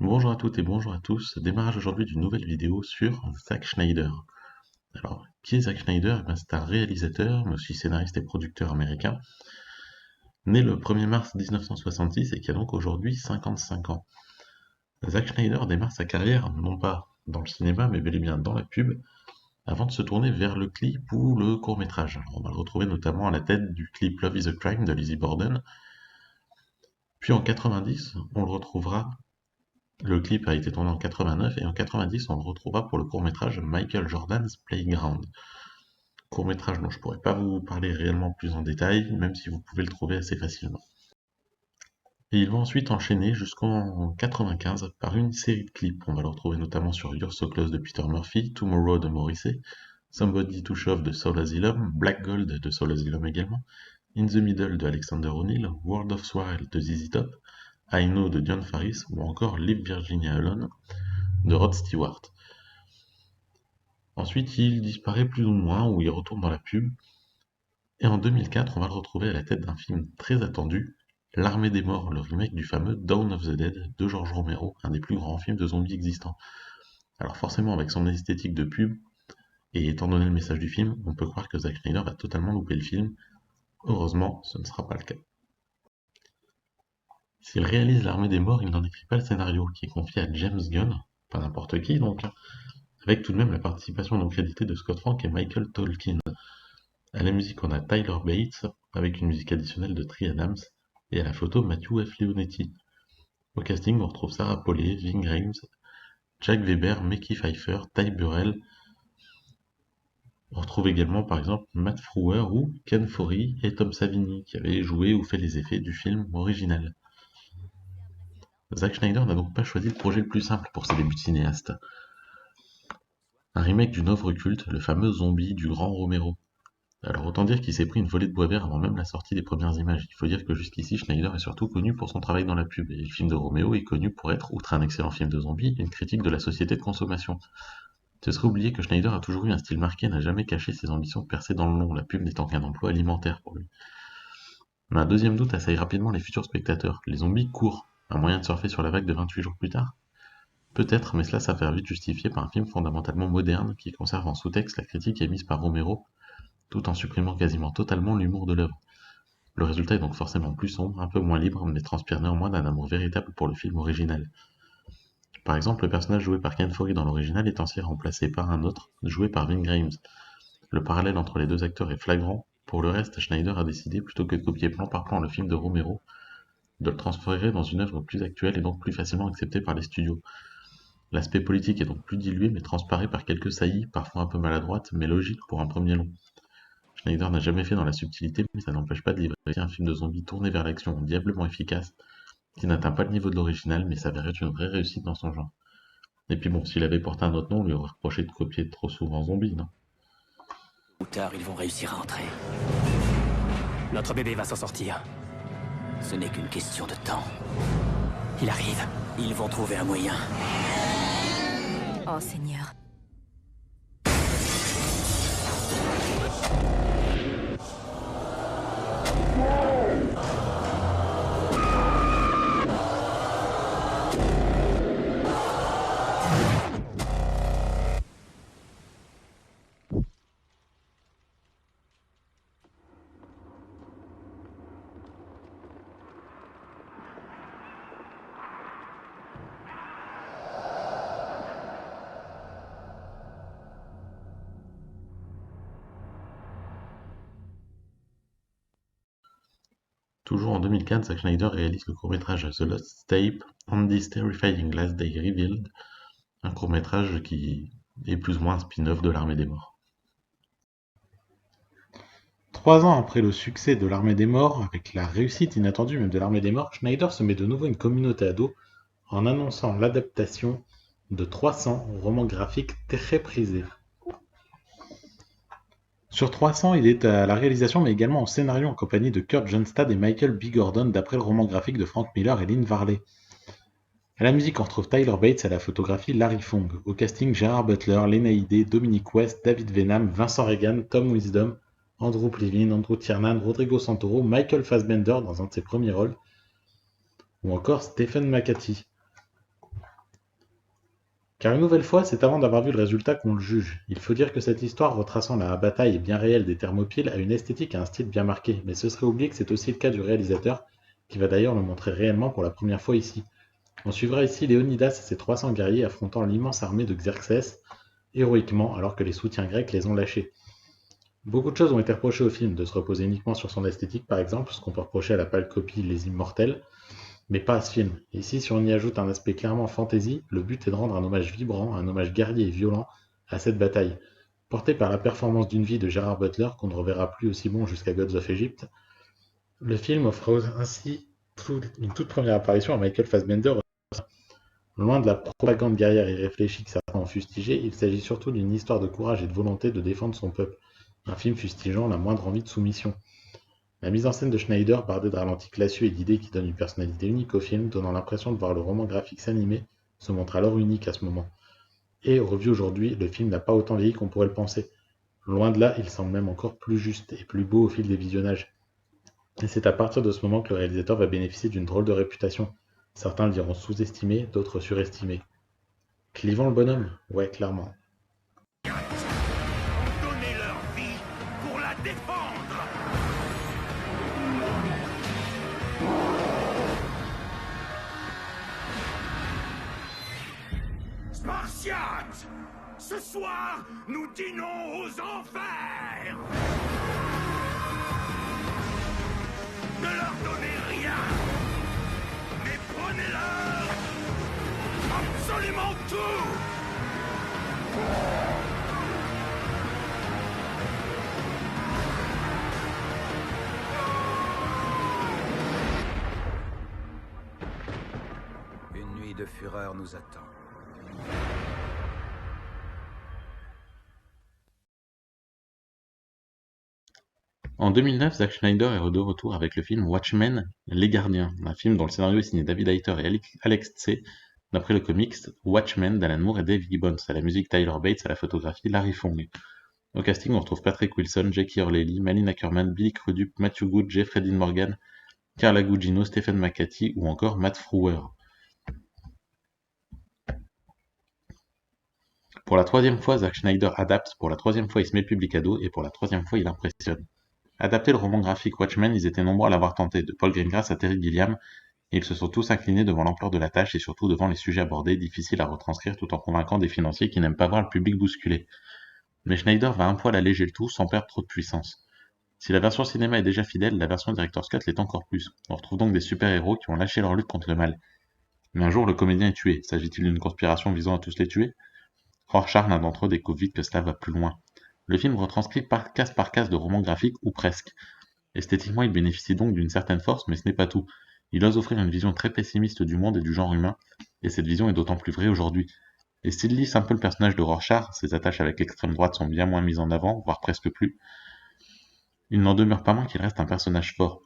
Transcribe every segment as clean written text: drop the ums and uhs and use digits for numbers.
Bonjour à toutes et bonjour à tous. Démarrage aujourd'hui d'une nouvelle vidéo sur Zack Snyder. Alors, qui est Zack Snyder? C'est un réalisateur, mais aussi scénariste et producteur américain, né le 1er mars 1966 et qui a donc aujourd'hui 55 ans. Zack Snyder démarre sa carrière non pas dans le cinéma, mais bel et bien dans la pub, avant de se tourner vers le clip ou le court-métrage. Alors, on va le retrouver notamment à la tête du clip Love is a Crime de Lizzie Borden. Puis en 90, on le retrouvera. Le clip a été tourné en 89 et en 90 on le retrouvera pour le court-métrage Michael Jordan's Playground. Court-métrage dont je pourrais pas vous parler réellement plus en détail, même si vous pouvez le trouver assez facilement. Et il va ensuite enchaîner jusqu'en 95 par une série de clips. On va le retrouver notamment sur You're So Close de Peter Murphy, Tomorrow de Morrissey, Somebody to Shove de Soul Asylum, Black Gold de Soul Asylum également, In the Middle de Alexander O'Neal, World of Swirl de ZZ Top, I Know de John Faris ou encore Leave Virginia Alone de Rod Stewart. Ensuite, il disparaît plus ou moins, ou il retourne dans la pub, et en 2004, on va le retrouver à la tête d'un film très attendu, L'Armée des Morts, le remake du fameux Dawn of the Dead de George Romero, un des plus grands films de zombies existants. Alors forcément, avec son esthétique de pub, et étant donné le message du film, on peut croire que Zack Snyder va totalement louper le film. Heureusement, ce ne sera pas le cas. S'il réalise L'Armée des Morts, il n'en écrit pas le scénario, qui est confié à James Gunn, pas n'importe qui donc, avec tout de même la participation non créditée de Scott Frank et Michael Tolkien. À la musique, on a Tyler Bates, avec une musique additionnelle de Tree Adams, et à la photo, Matthew F. Leonetti. Au casting, on retrouve Sarah Polley, Ving Rhames, Jack Weber, Mickey Pfeiffer, Ty Burrell. On retrouve également par exemple Matt Frewer ou Ken Foree et Tom Savini, qui avaient joué ou fait les effets du film original. Zack Snyder n'a donc pas choisi le projet le plus simple pour ses débuts de cinéaste. Un remake d'une œuvre culte, le fameux Zombie du grand Romero. Alors autant dire qu'il s'est pris une volée de bois vert avant même la sortie des premières images. Il faut dire que jusqu'ici, Schneider est surtout connu pour son travail dans la pub, et le film de Romeo est connu pour être, outre un excellent film de zombies, une critique de la société de consommation. Ce serait oublier que Schneider a toujours eu un style marqué et n'a jamais caché ses ambitions de percer dans le long, la pub n'étant qu'un emploi alimentaire pour lui. Mais un deuxième doute assaille rapidement les futurs spectateurs. Les zombies courent, un moyen de surfer sur la vague de 28 jours plus tard? Peut-être, mais cela s'avère vite justifié par un film fondamentalement moderne qui conserve en sous-texte la critique émise par Romero, tout en supprimant quasiment totalement l'humour de l'œuvre. Le résultat est donc forcément plus sombre, un peu moins libre, mais transpire néanmoins d'un amour véritable pour le film original. Par exemple, le personnage joué par Ken Foree dans l'original est ainsi remplacé par un autre, joué par Ving Rhames. Le parallèle entre les deux acteurs est flagrant. Pour le reste, Schneider a décidé, plutôt que de copier plan par plan le film de Romero, de le transférer dans une œuvre plus actuelle et donc plus facilement acceptée par les studios. L'aspect politique est donc plus dilué, mais transparaît par quelques saillies, parfois un peu maladroites, mais logiques pour un premier long. Schneider n'a jamais fait dans la subtilité, mais ça n'empêche pas de livrer un film de zombies tourné vers l'action diablement efficace, qui n'atteint pas le niveau de l'original, mais s'avère être une vraie réussite dans son genre. Et puis bon, s'il avait porté un autre nom, on lui aurait reproché de copier trop souvent Zombie, non? Ou tard, ils vont réussir à entrer. Notre bébé va s'en sortir. Ce n'est qu'une question de temps. Il arrive. Ils vont trouver un moyen. Oh Seigneur. Toujours en 2004, Zack Snyder réalise le court-métrage The Lost Tape, On This Terrifying Last Day Revealed, un court-métrage qui est plus ou moins un spin-off de l'Armée des Morts. 3 ans après le succès de l'Armée des Morts, avec la réussite inattendue même de l'Armée des Morts, Schneider se met de nouveau une communauté à dos en annonçant l'adaptation de 300 romans graphiques très prisés. Sur 300, il est à la réalisation mais également au scénario en compagnie de Kurt Johnstad et Michael B. Gordon d'après le roman graphique de Frank Miller et Lynn Varley. À la musique, on retrouve Tyler Bates, à la photographie Larry Fong. Au casting, Gerard Butler, Lena Headey, Dominic West, David Venham, Vincent Regan, Tom Wisdom, Andrew Plevin, Andrew Tiernan, Rodrigo Santoro, Michael Fassbender dans un de ses premiers rôles, ou encore Stephen McHattie. Car une nouvelle fois, c'est avant d'avoir vu le résultat qu'on le juge. Il faut dire que cette histoire retraçant la bataille bien réelle des Thermopyles a une esthétique et un style bien marqués, mais ce serait oublier que c'est aussi le cas du réalisateur, qui va d'ailleurs le montrer réellement pour la première fois ici. On suivra ici Léonidas et ses 300 guerriers affrontant l'immense armée de Xerxès, héroïquement alors que les soutiens grecs les ont lâchés. Beaucoup de choses ont été reprochées au film, de se reposer uniquement sur son esthétique par exemple, ce qu'on peut reprocher à la pâle copie Les Immortels, mais pas à ce film. Ici, si on y ajoute un aspect clairement fantasy, le but est de rendre un hommage vibrant, un hommage guerrier et violent à cette bataille. Porté par la performance d'une vie de Gerard Butler, qu'on ne reverra plus aussi bon jusqu'à Gods of Egypt, le film offre ainsi une toute première apparition à Michael Fassbender. Loin de la propagande guerrière irréfléchie que certains ont fustigée, il s'agit surtout d'une histoire de courage et de volonté de défendre son peuple. Un film fustigeant la moindre envie de soumission. La mise en scène de Schneider, bardée de ralentis classieux et d'idées qui donnent une personnalité unique au film, donnant l'impression de voir le roman graphique s'animer, se montre alors unique à ce moment. Et, revu aujourd'hui, le film n'a pas autant vieilli qu'on pourrait le penser. Loin de là, il semble même encore plus juste et plus beau au fil des visionnages. Et c'est à partir de ce moment que le réalisateur va bénéficier d'une drôle de réputation. Certains le diront sous-estimé, d'autres surestimé. Clivant le bonhomme? Ouais, clairement. Donner leur vie pour la défendre. Spartiates, ce soir, nous dînons aux enfers. Ne leur donnez rien, mais prenez-leur absolument tout. Une nuit de fureur nous attend. En 2009, Zack Snyder est de retour avec le film Watchmen, Les Gardiens, un film dont le scénario est signé David Hayter et Alex Tse, d'après le comics Watchmen d'Alan Moore et Dave Gibbons, à la musique Tyler Bates, à la photographie Larry Fong. Au casting, on retrouve Patrick Wilson, Jackie Earle Haley, Malin Ackerman, Billy Crudup, Matthew Good, Jeffrey Dean Morgan, Carla Gugino, Stephen McCarthy ou encore Matt Frewer. Pour la troisième fois, Zack Snyder adapte, pour la troisième fois il se met public à dos et pour la troisième fois il impressionne. Adapter le roman graphique Watchmen, ils étaient nombreux à l'avoir tenté, de Paul Greengrass à Terry Gilliam, et ils se sont tous inclinés devant l'ampleur de la tâche et surtout devant les sujets abordés, difficiles à retranscrire tout en convainquant des financiers qui n'aiment pas voir le public bousculé. Mais Schneider va un poil alléger le tout sans perdre trop de puissance. Si la version cinéma est déjà fidèle, la version Director's Cut l'est encore plus. On retrouve donc des super-héros qui ont lâché leur lutte contre le mal. Mais un jour, le comédien est tué. S'agit-il d'une conspiration visant à tous les tuer? Rorschach, l'un d'entre eux, découvre vite que cela va plus loin. Le film retranscrit case par case de romans graphiques, ou presque. Esthétiquement, il bénéficie donc d'une certaine force, mais ce n'est pas tout. Il ose offrir une vision très pessimiste du monde et du genre humain, et cette vision est d'autant plus vraie aujourd'hui. Et s'il lisse un peu le personnage de Rorschach, ses attaches avec l'extrême droite sont bien moins mises en avant, voire presque plus, il n'en demeure pas moins qu'il reste un personnage fort.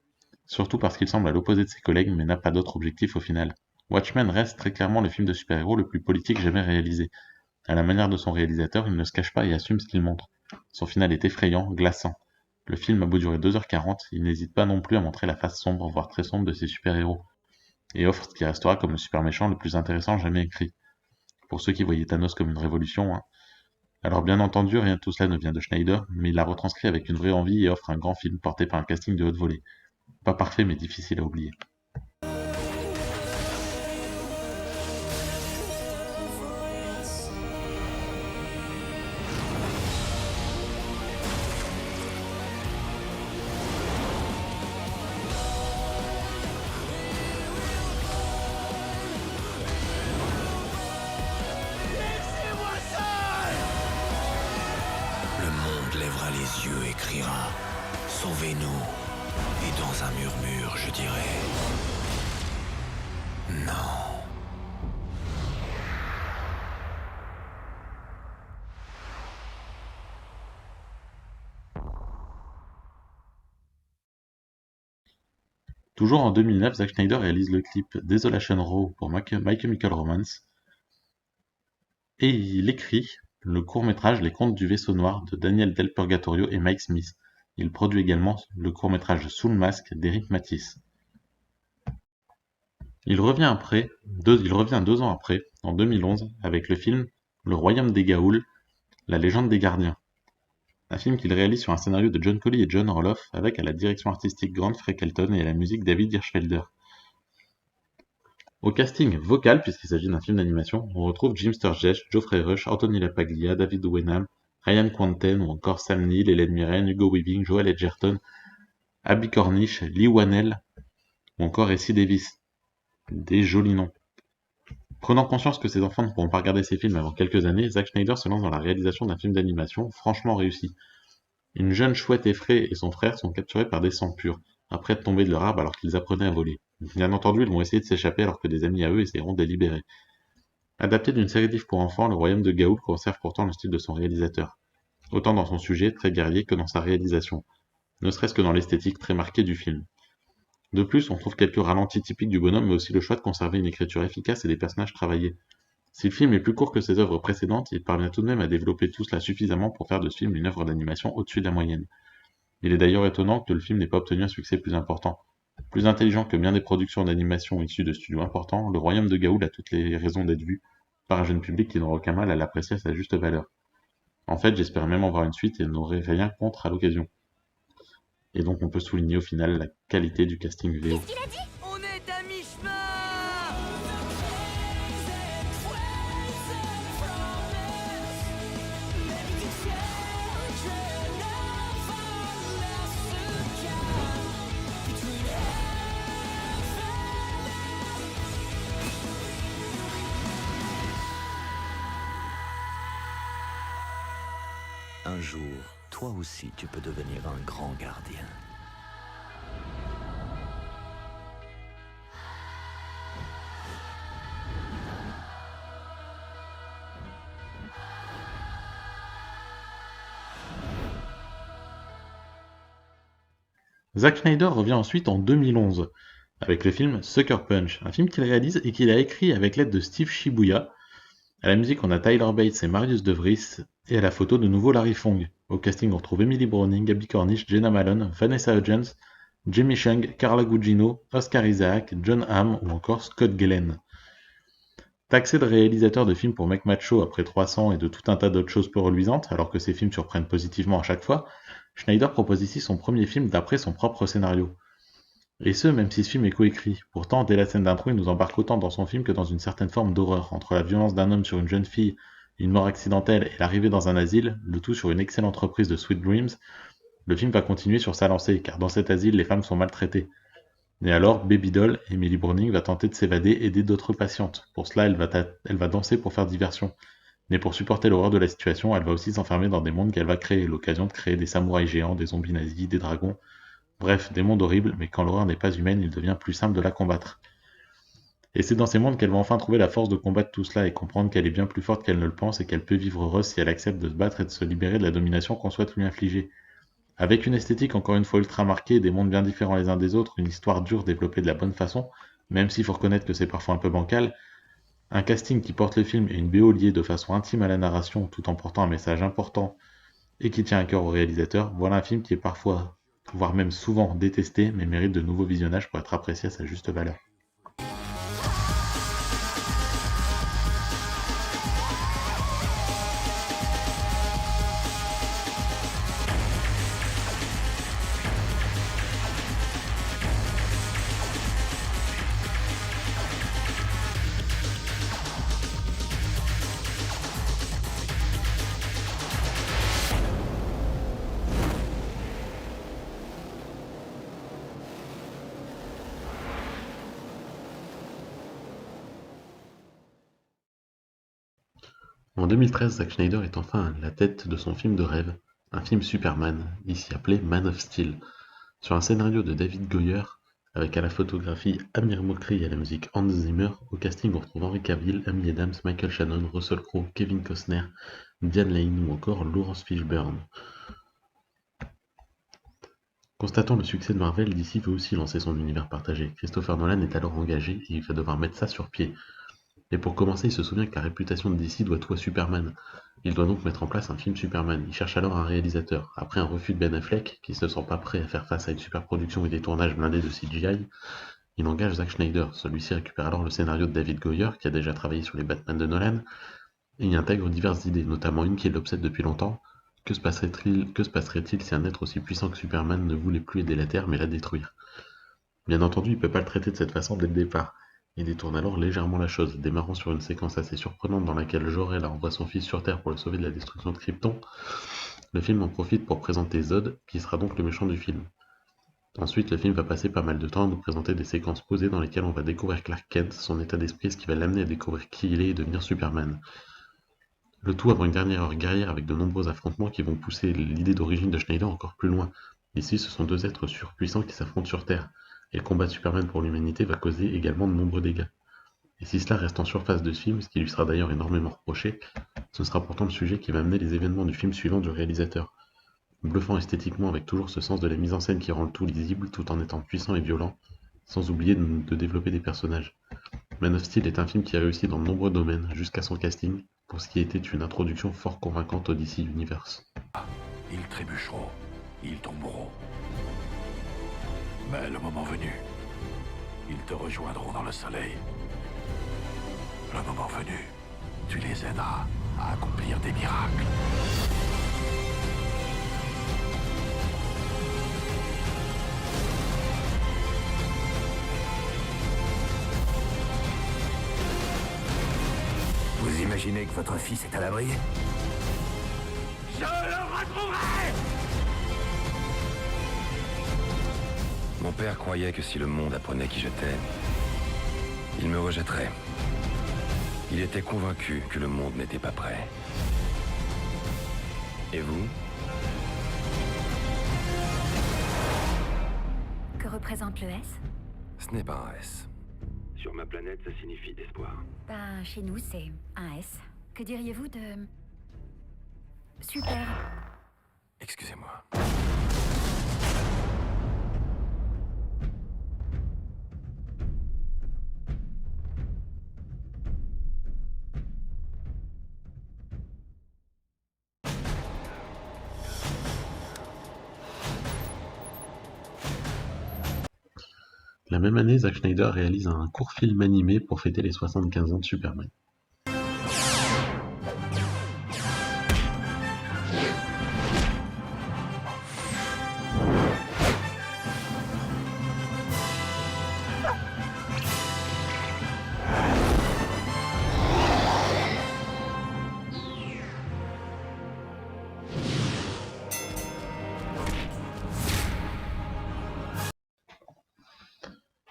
Surtout parce qu'il semble à l'opposé de ses collègues, mais n'a pas d'autre objectif au final. Watchmen reste très clairement le film de super-héros le plus politique jamais réalisé. À la manière de son réalisateur, il ne se cache pas et assume ce qu'il montre. Son final est effrayant, glaçant. Le film a beau durer 2h40, il n'hésite pas non plus à montrer la face sombre, voire très sombre de ses super-héros, et offre ce qui restera comme le super méchant le plus intéressant jamais écrit. Pour ceux qui voyaient Thanos comme une révolution, hein. Alors bien entendu, rien de tout cela ne vient de Schneider, mais il l'a retranscrit avec une vraie envie et offre un grand film porté par un casting de haute volée. Pas parfait mais difficile à oublier. Le monde lèvera les yeux et criera « Sauvez-nous !» Et dans un murmure, je dirai « Non !» Toujours en 2009, Zack Snyder réalise le clip Desolation Row pour My Chemical Romance et il écrit le court-métrage Les Contes du Vaisseau Noir de Daniel Del Purgatorio et Mike Smith. Il produit également le court-métrage Sous le masque d'Eric Matisse. Il revient 2 ans après, en 2011, avec le film Le Royaume des Gaouls, La Légende des Gardiens. Un film qu'il réalise sur un scénario de John Colley et John Orloff, avec à la direction artistique Grant Freckleton et à la musique David Hirschfelder. Au casting vocal, puisqu'il s'agit d'un film d'animation, on retrouve Jim Sturgess, Geoffrey Rush, Anthony LaPaglia, David Wenham, Ryan Kwanten ou encore Sam Neill, Helen Mirren, Hugo Weaving, Joel Edgerton, Abby Cornish, Lee Whannell ou encore Essie Davis. Des jolis noms. Prenant conscience que ses enfants ne pourront pas regarder ses films avant quelques années, Zack Snyder se lance dans la réalisation d'un film d'animation franchement réussi. Une jeune chouette effraie et son frère sont capturés par des sangs purs, après être tombés de leur arbre alors qu'ils apprenaient à voler. Bien entendu, ils vont essayer de s'échapper alors que des amis à eux essaieront de les libérer. Adapté d'une série de livres pour enfants, Le Royaume de Gaoul conserve pourtant le style de son réalisateur, autant dans son sujet, très guerrier, que dans sa réalisation, ne serait-ce que dans l'esthétique très marquée du film. De plus, on trouve quelques ralentis typiques du bonhomme, mais aussi le choix de conserver une écriture efficace et des personnages travaillés. Si le film est plus court que ses œuvres précédentes, il parvient tout de même à développer tout cela suffisamment pour faire de ce film une œuvre d'animation au-dessus de la moyenne. Il est d'ailleurs étonnant que le film n'ait pas obtenu un succès plus important. Plus intelligent que bien des productions d'animation issues de studios importants, Le Royaume de Gaoul a toutes les raisons d'être vu par un jeune public qui n'aura aucun mal à l'apprécier à sa juste valeur. En fait, j'espère même en voir une suite et n'aurai rien contre à l'occasion. Et donc on peut souligner au final la qualité du casting VO. On est à mi-chemin. Un jour, toi aussi, tu peux devenir un grand gardien. Zack Snyder revient ensuite en 2011 avec le film Sucker Punch, un film qu'il réalise et qu'il a écrit avec l'aide de Steve Shibuya. À la musique, on a Tyler Bates et Marius De Vries, et à la photo, de nouveau Larry Fong. Au casting, on retrouve Emily Browning, Abby Cornish, Jenna Malone, Vanessa Hudgens, Jimmy Chung, Carla Gugino, Oscar Isaac, John Hamm ou encore Scott Glenn. Taxé de réalisateur de films pour mec macho après 300 et de tout un tas d'autres choses peu reluisantes, alors que ses films surprennent positivement à chaque fois, Schneider propose ici son premier film d'après son propre scénario. Et ce, même si ce film est coécrit. Pourtant, dès la scène d'intro, il nous embarque autant dans son film que dans une certaine forme d'horreur, entre la violence d'un homme sur une jeune fille, une mort accidentelle et l'arrivée dans un asile, le tout sur une excellente reprise de Sweet Dreams. Le film va continuer sur sa lancée, car dans cet asile, les femmes sont maltraitées. Et alors, Baby Doll, Emily Browning, va tenter de s'évader et aider d'autres patientes. Pour cela, elle va danser pour faire diversion. Mais pour supporter l'horreur de la situation, elle va aussi s'enfermer dans des mondes qu'elle va créer, l'occasion de créer des samouraïs géants, des zombies nazis, des dragons. Bref, des mondes horribles, mais quand l'horreur n'est pas humaine, il devient plus simple de la combattre. Et c'est dans ces mondes qu'elle va enfin trouver la force de combattre tout cela et comprendre qu'elle est bien plus forte qu'elle ne le pense et qu'elle peut vivre heureuse si elle accepte de se battre et de se libérer de la domination qu'on souhaite lui infliger. Avec une esthétique encore une fois ultra marquée, des mondes bien différents les uns des autres, une histoire dure développée de la bonne façon, même s'il faut reconnaître que c'est parfois un peu bancal, un casting qui porte le film et une BO liée de façon intime à la narration tout en portant un message important et qui tient à cœur au réalisateur, voilà un film qui est parfois, voire même souvent détesté, mais mérite de nouveaux visionnages pour être apprécié à sa juste valeur. En 2013, Zack Snyder est enfin à la tête de son film de rêve, un film Superman, ici appelé Man of Steel, sur un scénario de David Goyer, avec à la photographie Amir Mokri et à la musique Hans Zimmer. Au casting, on retrouve Henry Cavill, Amy Adams, Michael Shannon, Russell Crowe, Kevin Costner, Diane Lane ou encore Laurence Fishburne. Constatant le succès de Marvel, DC veut aussi lancer son univers partagé. Christopher Nolan est alors engagé et il va devoir mettre ça sur pied. Et pour commencer, il se souvient que la réputation de DC doit tout à Superman. Il doit donc mettre en place un film Superman. Il cherche alors un réalisateur. Après un refus de Ben Affleck, qui ne se sent pas prêt à faire face à une superproduction et des tournages blindés de CGI, il engage Zack Snyder. Celui-ci récupère alors le scénario de David Goyer, qui a déjà travaillé sur les Batman de Nolan, et y intègre diverses idées, notamment une qui l'obsède depuis longtemps. Que se passerait-il si un être aussi puissant que Superman ne voulait plus aider la Terre mais la détruire? Bien entendu, il peut pas le traiter de cette façon dès le départ. Il détourne alors légèrement la chose, démarrant sur une séquence assez surprenante dans laquelle Jor-El envoie son fils sur Terre pour le sauver de la destruction de Krypton. Le film en profite pour présenter Zod, qui sera donc le méchant du film. Ensuite, le film va passer pas mal de temps à nous présenter des séquences posées dans lesquelles on va découvrir Clark Kent, son état d'esprit, ce qui va l'amener à découvrir qui il est et devenir Superman. Le tout avant une dernière heure guerrière avec de nombreux affrontements qui vont pousser l'idée d'origine de Schneider encore plus loin. Ici, ce sont deux êtres surpuissants qui s'affrontent sur Terre, et le combat de Superman pour l'humanité va causer également de nombreux dégâts. Et si cela reste en surface de ce film, ce qui lui sera d'ailleurs énormément reproché, ce sera pourtant le sujet qui va amener les événements du film suivant du réalisateur. Bluffant esthétiquement avec toujours ce sens de la mise en scène qui rend le tout lisible tout en étant puissant et violent, sans oublier de développer des personnages. Man of Steel est un film qui a réussi dans de nombreux domaines, jusqu'à son casting, pour ce qui était une introduction fort convaincante au DC Universe. Ils trébucheront, ils tomberont. Mais le moment venu, ils te rejoindront dans le soleil. Le moment venu, tu les aideras à accomplir des miracles. Vous imaginez que votre fils est à l'abri? Je le retrouverai! Mon père croyait que si le monde apprenait qui j'étais, il me rejetterait. Il était convaincu que le monde n'était pas prêt. Et vous? Que représente le S? Ce n'est pas un S. Sur ma planète, ça signifie d'espoir. Ben, chez nous, c'est un S. Que diriez-vous de... Super. Excusez-moi. La même année, Zack Snyder réalise un court film animé pour fêter les 75 ans de Superman.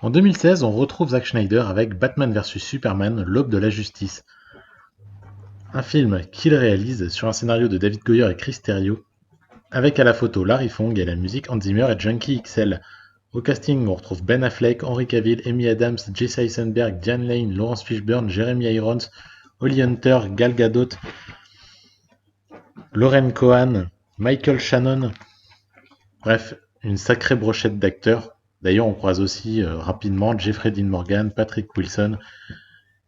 En 2016, on retrouve Zack Snyder avec Batman vs Superman, l'aube de la justice. Un film qu'il réalise sur un scénario de David Goyer et Chris Terrio, avec à la photo Larry Fong et à la musique Hans Zimmer et Junkie XL. Au casting, on retrouve Ben Affleck, Henry Cavill, Amy Adams, Jesse Eisenberg, Diane Lane, Lawrence Fishburne, Jeremy Irons, Holly Hunter, Gal Gadot, Lauren Cohan, Michael Shannon. Bref, une sacrée brochette d'acteurs. D'ailleurs, on croise aussi rapidement Jeffrey Dean Morgan, Patrick Wilson,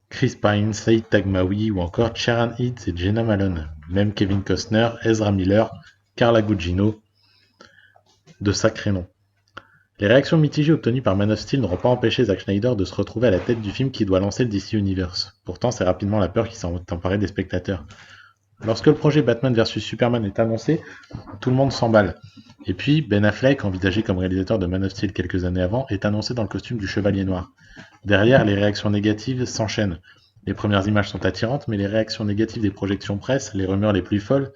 Chris Pine, Saïd Taghmaoui ou encore Sharon Heath et Jenna Malone. Même Kevin Costner, Ezra Miller, Carla Gugino. De sacrés noms. Les réactions mitigées obtenues par Man of Steel n'auront pas empêché Zack Snyder de se retrouver à la tête du film qui doit lancer le DC Universe. Pourtant, c'est rapidement la peur qui s'en est emparée des spectateurs. Lorsque le projet Batman vs Superman est annoncé, tout le monde s'emballe. Et puis, Ben Affleck, envisagé comme réalisateur de Man of Steel quelques années avant, est annoncé dans le costume du Chevalier Noir. Derrière, les réactions négatives s'enchaînent. Les premières images sont attirantes, mais les réactions négatives des projections presse, les rumeurs les plus folles,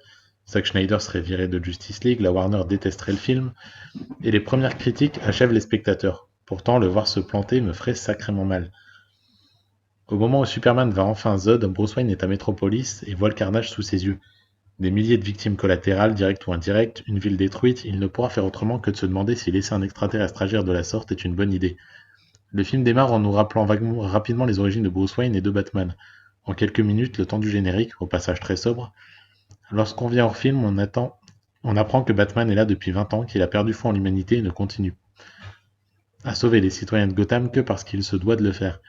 Zack Snyder serait viré de Justice League, la Warner détesterait le film, et les premières critiques achèvent les spectateurs. Pourtant, le voir se planter me ferait sacrément mal. Au moment où Superman va enfin Zod, Bruce Wayne est à Metropolis et voit le carnage sous ses yeux. Des milliers de victimes collatérales, directes ou indirectes, une ville détruite, il ne pourra faire autrement que de se demander si laisser un extraterrestre agir de la sorte est une bonne idée. Le film démarre en nous rappelant rapidement les origines de Bruce Wayne et de Batman. En quelques minutes, le temps du générique, au passage très sobre. Lorsqu'on vient hors film, on apprend que Batman est là depuis 20 ans, qu'il a perdu foi en l'humanité et ne continue à sauver les citoyens de Gotham que parce qu'il se doit de le faire.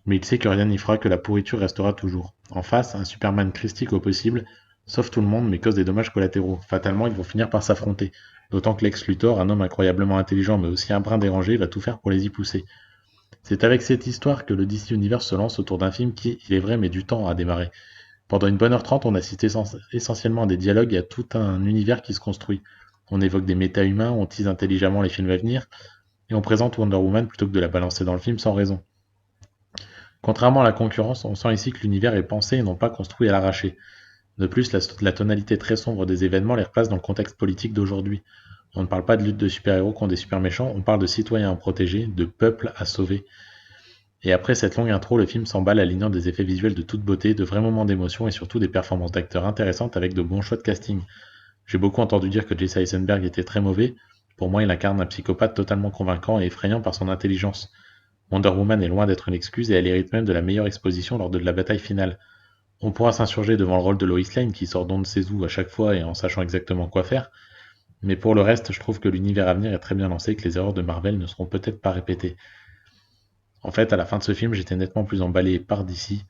Mais il sait que rien n'y fera, que la pourriture restera toujours. En face, un Superman christique au possible, sauve tout le monde mais cause des dommages collatéraux. Fatalement, ils vont finir par s'affronter. D'autant que Lex Luthor, un homme incroyablement intelligent mais aussi un brin dérangé, va tout faire pour les y pousser. C'est avec cette histoire que le DC Universe se lance autour d'un film qui, il est vrai, met du temps à démarrer. Pendant une bonne heure trente, on assiste essentiellement à des dialogues et à tout un univers qui se construit. On évoque des méta-humains, on tease intelligemment les films à venir, et on présente Wonder Woman plutôt que de la balancer dans le film sans raison. Contrairement à la concurrence, on sent ici que l'univers est pensé et non pas construit à l'arraché. De plus, la tonalité très sombre des événements les replace dans le contexte politique d'aujourd'hui. On ne parle pas de lutte de super-héros contre des super-méchants, on parle de citoyens à protéger, de peuples à sauver. Et après cette longue intro, le film s'emballe alignant des effets visuels de toute beauté, de vrais moments d'émotion et surtout des performances d'acteurs intéressantes avec de bons choix de casting. J'ai beaucoup entendu dire que Jesse Eisenberg était très mauvais. Pour moi, il incarne un psychopathe totalement convaincant et effrayant par son intelligence. Wonder Woman est loin d'être une excuse et elle hérite même de la meilleure exposition lors de la bataille finale. On pourra s'insurger devant le rôle de Lois Lane qui sort d'on ne sait où à chaque fois et en sachant exactement quoi faire, mais pour le reste, je trouve que l'univers à venir est très bien lancé et que les erreurs de Marvel ne seront peut-être pas répétées. En fait, à la fin de ce film, j'étais nettement plus emballé par DC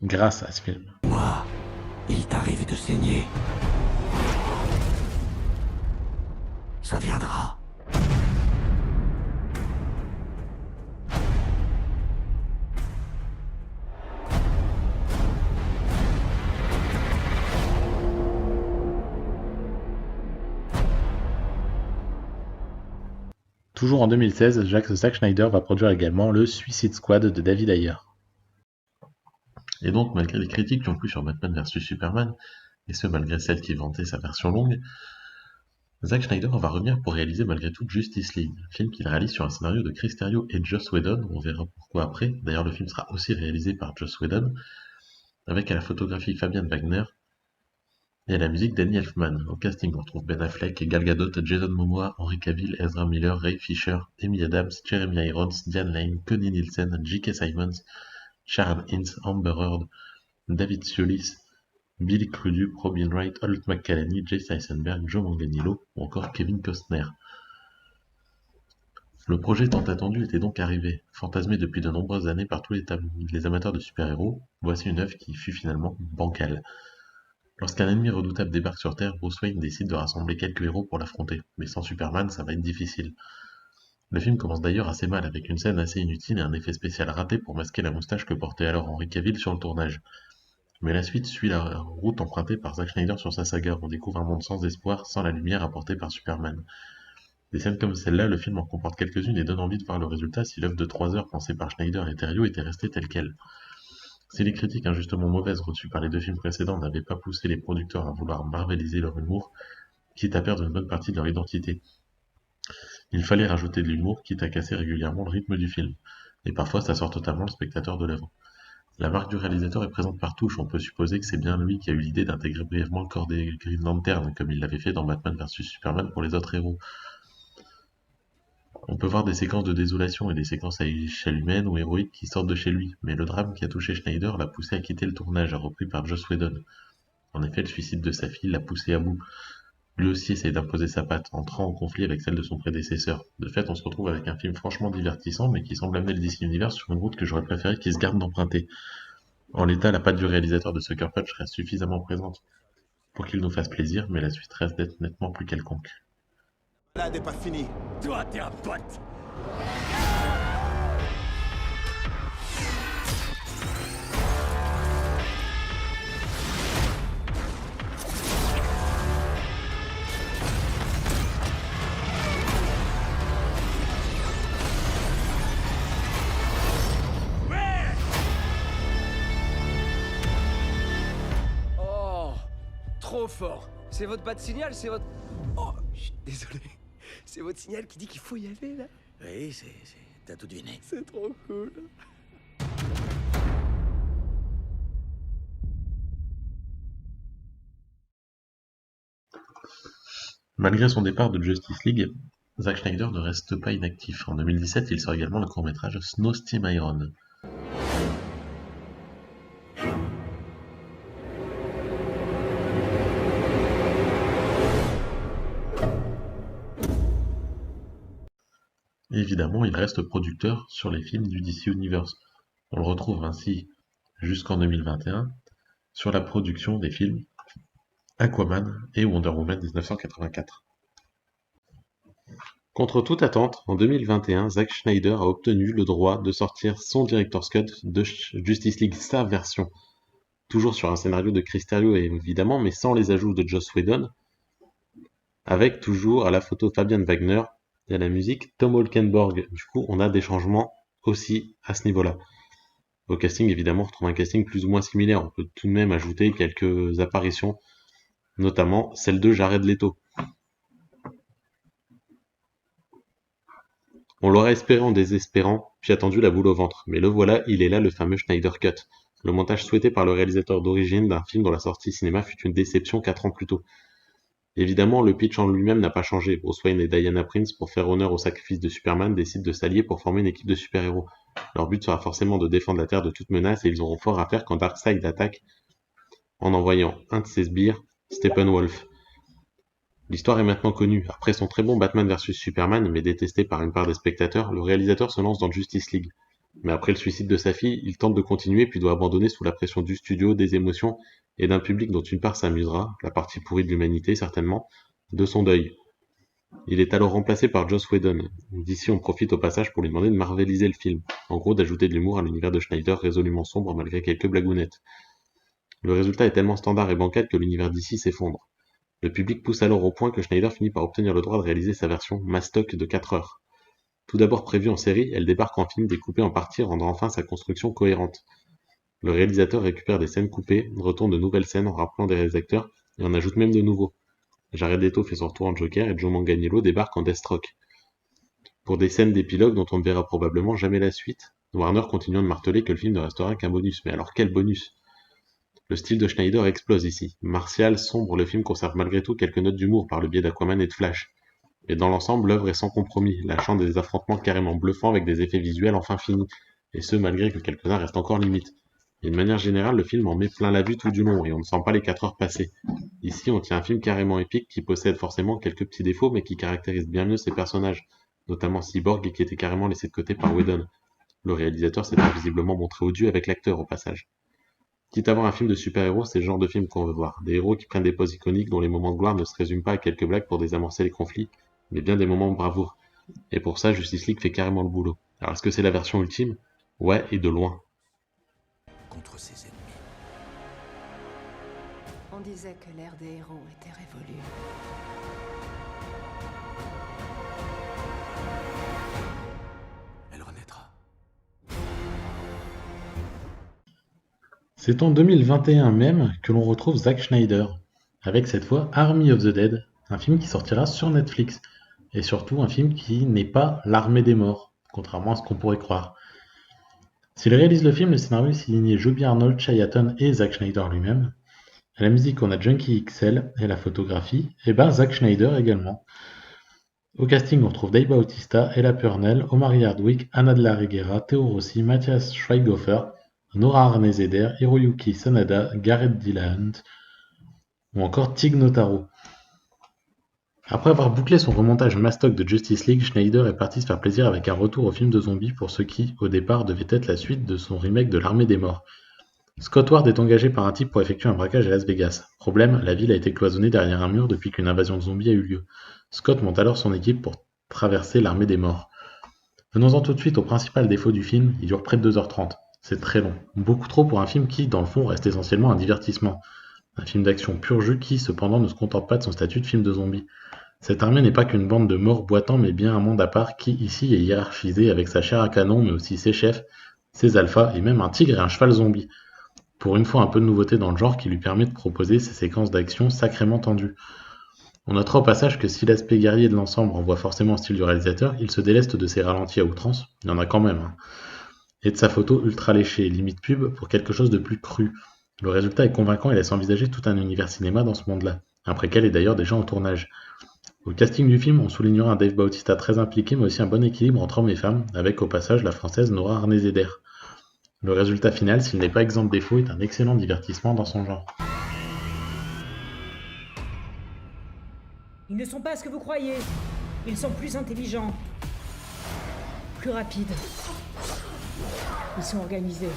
grâce à ce film. Moi, il t'arrive de saigner. Ça viendra. Toujours en 2016, Zack Snyder va produire également le Suicide Squad de David Ayer. Et donc, malgré les critiques qui ont plu sur Batman vs Superman, et ce malgré celle qui vantait sa version longue, Zack Snyder va revenir pour réaliser malgré tout Justice League, film qu'il réalise sur un scénario de Chris Terrio et Joss Whedon, on verra pourquoi après. D'ailleurs, le film sera aussi réalisé par Joss Whedon, avec à la photographie Fabian Wagner et à la musique Danny Elfman. Au casting, on retrouve Ben Affleck, Gal Gadot, Jason Momoa, Henry Cavill, Ezra Miller, Ray Fisher, Amy Adams, Jeremy Irons, Diane Lane, Connie Nielsen, J.K. Simmons, Sharon Hinds, Amber Heard, David Thewlis, Billy Crudup, Robin Wright, Holt McCallany, Jesse Eisenberg, Joe Manganiello ou encore Kevin Costner. Le projet tant attendu était donc arrivé. Fantasmé depuis de nombreuses années par tous les amateurs de super-héros, voici une œuvre qui fut finalement bancale. Lorsqu'un ennemi redoutable débarque sur Terre, Bruce Wayne décide de rassembler quelques héros pour l'affronter. Mais sans Superman, ça va être difficile. Le film commence d'ailleurs assez mal, avec une scène assez inutile et un effet spécial raté pour masquer la moustache que portait alors Henry Cavill sur le tournage. Mais la suite suit la route empruntée par Zack Snyder sur sa saga. On découvre un monde sans espoir, sans la lumière apportée par Superman. Des scènes comme celle-là, le film en comporte quelques-unes et donne envie de voir le résultat si l'œuvre de 3 heures pensée par Snyder et Terrio était restée telle quelle. Si les critiques injustement mauvaises reçues par les deux films précédents n'avaient pas poussé les producteurs à vouloir marveliser leur humour, quitte à perdre une bonne partie de leur identité, il fallait rajouter de l'humour, quitte à casser régulièrement le rythme du film. Et parfois ça sort totalement le spectateur de l'œuvre. La marque du réalisateur est présente par touche, on peut supposer que c'est bien lui qui a eu l'idée d'intégrer brièvement le corps des Green Lantern, comme il l'avait fait dans Batman vs Superman pour les autres héros. On peut voir des séquences de désolation et des séquences à échelle humaine ou héroïque qui sortent de chez lui, mais le drame qui a touché Schneider l'a poussé à quitter le tournage, repris par Joss Whedon. En effet, le suicide de sa fille l'a poussé à bout. Lui aussi essaye d'imposer sa patte, entrant en conflit avec celle de son prédécesseur. De fait, on se retrouve avec un film franchement divertissant, mais qui semble amener le DC Universe sur une route que j'aurais préféré qu'il se garde d'emprunter. En l'état, la patte du réalisateur de Sucker Punch reste suffisamment présente pour qu'il nous fasse plaisir, mais la suite reste d'être nettement plus quelconque. La n'est pas finie. Toi, t'es un pote. Oh, trop fort. C'est votre pas de signal, c'est votre... Oh, je suis désolé. C'est votre signal qui dit qu'il faut y aller, là. Oui, t'as tout deviné. C'est trop cool. Malgré son départ de Justice League, Zack Snyder ne reste pas inactif. En 2017, il sort également le court-métrage Snow Steam Iron. Évidemment, il reste producteur sur les films du DC Universe. On le retrouve ainsi jusqu'en 2021 sur la production des films Aquaman et Wonder Woman 1984. Contre toute attente, en 2021, Zack Snyder a obtenu le droit de sortir son Director's Cut de Justice League, sa version. toujours sur un scénario de Chris Terrio évidemment, mais sans les ajouts de Joss Whedon, avec toujours à la photo Fabian Wagner et à la musique Tom Holkenborg. Du coup, on a des changements aussi à ce niveau-là. Au casting, évidemment, on retrouve un casting plus ou moins similaire. On peut tout de même ajouter quelques apparitions, notamment celle de Jared Leto. On l'aurait espéré en désespérant, puis attendu la boule au ventre. Mais le voilà, il est là, le fameux Schneider Cut. Le montage souhaité par le réalisateur d'origine d'un film dont la sortie cinéma fut une déception 4 ans plus tôt. Évidemment, le pitch en lui-même n'a pas changé. Bruce Wayne et Diana Prince, pour faire honneur au sacrifice de Superman, décident de s'allier pour former une équipe de super-héros. Leur but sera forcément de défendre la Terre de toute menace et ils auront fort à faire quand Darkseid attaque en envoyant un de ses sbires, Steppenwolf. L'histoire est maintenant connue. Après son très bon Batman vs Superman, mais détesté par une part des spectateurs, le réalisateur se lance dans Justice League. Mais après le suicide de sa fille, il tente de continuer puis doit abandonner sous la pression du studio, des émotions et d'un public dont une part s'amusera, la partie pourrie de l'humanité certainement, de son deuil. Il est alors remplacé par Joss Whedon. D'ici on profite au passage pour lui demander de marveliser le film, en gros d'ajouter de l'humour à l'univers de Schneider résolument sombre malgré quelques blagounettes. Le résultat est tellement standard et bancal que l'univers d'ici s'effondre. Le public pousse alors au point que Schneider finit par obtenir le droit de réaliser sa version Mastoc de 4 heures. Tout d'abord prévue en série, elle débarque en film découpé en parties rendant enfin sa construction cohérente. Le réalisateur récupère des scènes coupées, retourne de nouvelles scènes en rappelant des acteurs et en ajoute même de nouveaux. Jared Leto fait son retour en Joker et Joe Manganiello débarque en Deathstroke. Pour des scènes d'épilogue dont on ne verra probablement jamais la suite, Warner continuant de marteler que le film ne restera qu'un bonus. Mais alors quel bonus ? Le style de Schneider explose ici. Martial, sombre, le film conserve malgré tout quelques notes d'humour par le biais d'Aquaman et de Flash. Mais dans l'ensemble, l'œuvre est sans compromis, lâchant des affrontements carrément bluffants avec des effets visuels enfin finis, et ce malgré que quelques-uns restent encore limites. Et de manière générale, le film en met plein la vue tout du long, et on ne sent pas les 4 heures passer. Ici, on tient un film carrément épique qui possède forcément quelques petits défauts, mais qui caractérise bien mieux ses personnages, notamment Cyborg, et qui était carrément laissé de côté par Whedon. Le réalisateur s'est visiblement montré odieux avec l'acteur au passage. Quitte à voir un film de super-héros, c'est le genre de film qu'on veut voir. Des héros qui prennent des poses iconiques dont les moments de gloire ne se résument pas à quelques blagues pour désamorcer les conflits, mais bien des moments de bravoure. Et pour ça, Justice League fait carrément le boulot. Alors est-ce que c'est la version ultime ? Ouais, et de loin. Contre ses ennemis. On disait que l'ère des héros était révolue. Elle renaîtra. C'est en 2021 même que l'on retrouve Zack Schneider, avec cette fois Army of the Dead, un film qui sortira sur Netflix, et surtout un film qui n'est pas l'Armée des morts, contrairement à ce qu'on pourrait croire. S'il réalise le film, le scénario est signé Joby Arnold, Chayaton et Zack Schneider lui-même. À la musique, on a Junkie XL, et la photographie, et Zack Schneider également. Au casting, on retrouve Dave Bautista, Ella Purnell, Omari Hardwick, Anna de la Reguera, Theo Rossi, Matthias Schweighöfer, Nora Arnezeder, Hiroyuki Sanada, Gareth Dillahunt ou encore Tig Notaro. Après avoir bouclé son remontage Mastoc de Justice League, Schneider est parti se faire plaisir avec un retour au film de zombies pour ce qui, au départ, devait être la suite de son remake de l'Armée des morts. Scott Ward est engagé par un type pour effectuer un braquage à Las Vegas. Problème, la ville a été cloisonnée derrière un mur depuis qu'une invasion de zombies a eu lieu. Scott monte alors son équipe pour traverser l'Armée des morts. Venons-en tout de suite au principal défaut du film, il dure près de 2h30. C'est très long, beaucoup trop pour un film qui, dans le fond, reste essentiellement un divertissement. Un film d'action pur jus qui, cependant, ne se contente pas de son statut de film de zombies. Cette armée n'est pas qu'une bande de morts boitants, mais bien un monde à part qui, ici, est hiérarchisé avec sa chair à canon, mais aussi ses chefs, ses alphas, et même un tigre et un cheval zombie. Pour une fois, un peu de nouveauté dans le genre qui lui permet de proposer ces séquences d'action sacrément tendues. On notera au passage que si l'aspect guerrier de l'ensemble renvoie forcément au style du réalisateur, il se déleste de ses ralentis à outrance, il y en a quand même, et de sa photo ultra léchée, limite pub, pour quelque chose de plus cru. Le résultat est convaincant et laisse envisager tout un univers cinéma dans ce monde-là, un préquel est d'ailleurs déjà en tournage. Au casting du film, on soulignera un Dave Bautista très impliqué, mais aussi un bon équilibre entre hommes et femmes, avec au passage la française Nora Arnezeder. Le résultat final, s'il n'est pas exempt de défauts, est un excellent divertissement dans son genre. Ils ne sont pas ce que vous croyez. Ils sont plus intelligents, plus rapides. Ils sont organisés.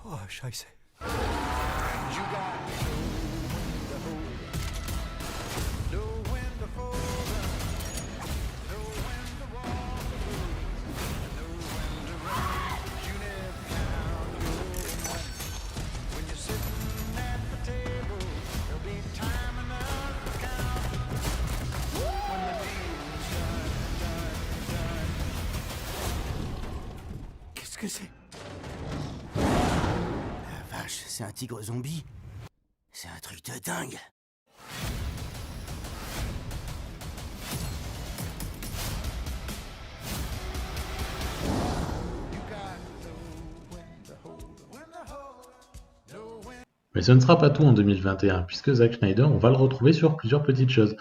Oh, scheiße. Qu'est-ce que c'est? La vache, c'est un tigre zombie. C'est un truc de dingue. Mais ce ne sera pas tout en 2021, puisque Zack Snyder, on va le retrouver sur plusieurs petites choses,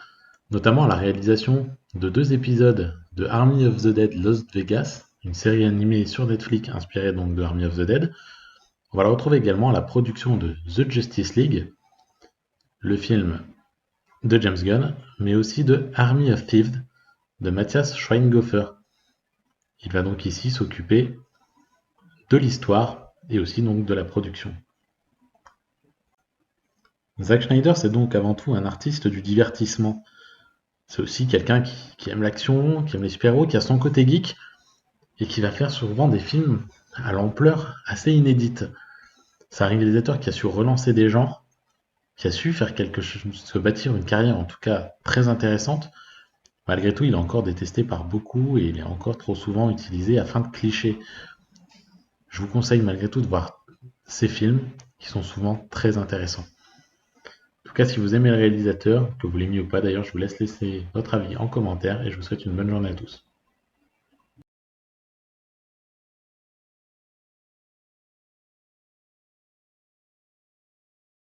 notamment la réalisation de 2 épisodes de Army of the Dead Lost Vegas, une série animée sur Netflix inspirée donc de Army of the Dead. On va le retrouver également à la production de The Justice League, le film de James Gunn, mais aussi de Army of Thieves de Matthias Schweighöfer. Il va donc ici s'occuper de l'histoire et aussi donc de la production. Zack Snyder, c'est donc avant tout un artiste du divertissement. C'est aussi quelqu'un qui aime l'action, qui aime les super-héros, qui a son côté geek, et qui va faire souvent des films à l'ampleur assez inédite. C'est un réalisateur qui a su relancer des genres, qui a su faire quelque chose, se bâtir une carrière en tout cas très intéressante. Malgré tout, il est encore détesté par beaucoup et il est encore trop souvent utilisé à fin de cliché. Je vous conseille malgré tout de voir ces films qui sont souvent très intéressants. En tout cas, si vous aimez le réalisateur, que vous l'aimiez ou pas d'ailleurs, je vous laisse laisser votre avis en commentaire et je vous souhaite une bonne journée à tous.